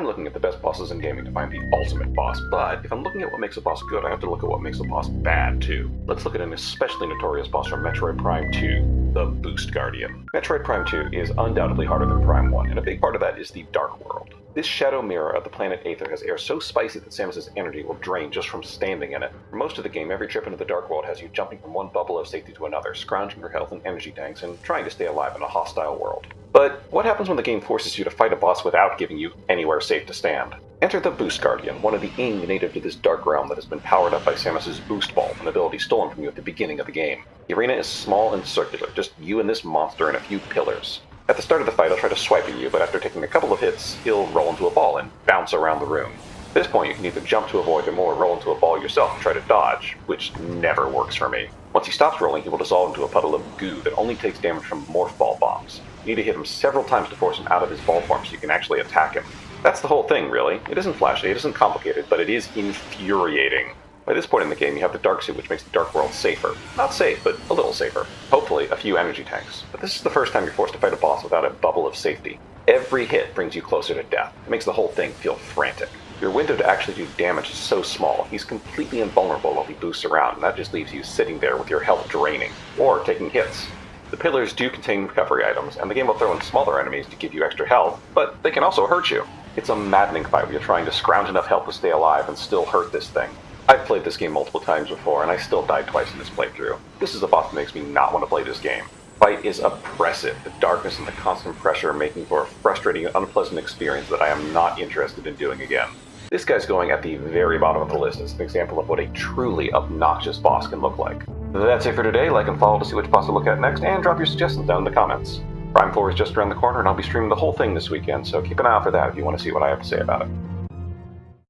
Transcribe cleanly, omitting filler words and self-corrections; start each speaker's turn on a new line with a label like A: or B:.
A: I'm looking at the best bosses in gaming to find the ultimate boss, but if I'm looking at what makes a boss good, I have to look at what makes a boss bad too. Let's look at an especially notorious boss from Metroid Prime 2, the Boost Guardian. Metroid Prime 2 is undoubtedly harder than Prime 1, and a big part of that is the Dark World. This shadow mirror of the planet Aether has air so spicy that Samus's energy will drain just from standing in it. For most of the game, every trip into the Dark World has you jumping from one bubble of safety to another, scrounging for health and energy tanks, and trying to stay alive in a hostile world. But what happens when the game forces you to fight a boss without giving you anywhere safe to stand? Enter the Boost Guardian, one of the Ing native to this dark realm that has been powered up by Samus's Boost Ball, an ability stolen from you at the beginning of the game. The arena is small and circular, just you and this monster and a few pillars. At the start of the fight, he'll try to swipe at you, but after taking a couple of hits, he'll roll into a ball and bounce around the room. At this point, you can either jump to avoid him or roll into a ball yourself and try to dodge, which never works for me. Once he stops rolling, he will dissolve into a puddle of goo that only takes damage from morph ball bombs. You need to hit him several times to force him out of his ball form so you can actually attack him. That's the whole thing, really. It isn't flashy, it isn't complicated, but it is infuriating. By this point in the game, you have the Dark Suit, which makes the Dark World safer. Not safe, but a little safer. Hopefully, a few energy tanks. But this is the first time you're forced to fight a boss without a bubble of safety. Every hit brings you closer to death. It makes the whole thing feel frantic. Your window to actually do damage is so small, he's completely invulnerable while he boosts around, and that just leaves you sitting there with your health draining, or taking hits. The pillars do contain recovery items, and the game will throw in smaller enemies to give you extra health, but they can also hurt you. It's a maddening fight where you're trying to scrounge enough health to stay alive and still hurt this thing. I've played this game multiple times before, and I still died twice in this playthrough. This is a boss that makes me not want to play this game. The fight is oppressive, the darkness and the constant pressure making for a frustrating and unpleasant experience that I am not interested in doing again. This guy's going at the very bottom of the list as an example of what a truly obnoxious boss can look like. That's it for today. Like and follow to see which boss to look at next, and drop your suggestions down in the comments. Prime 4 is just around the corner, and I'll be streaming the whole thing this weekend, so keep an eye out for that if you want to see what I have to say about it.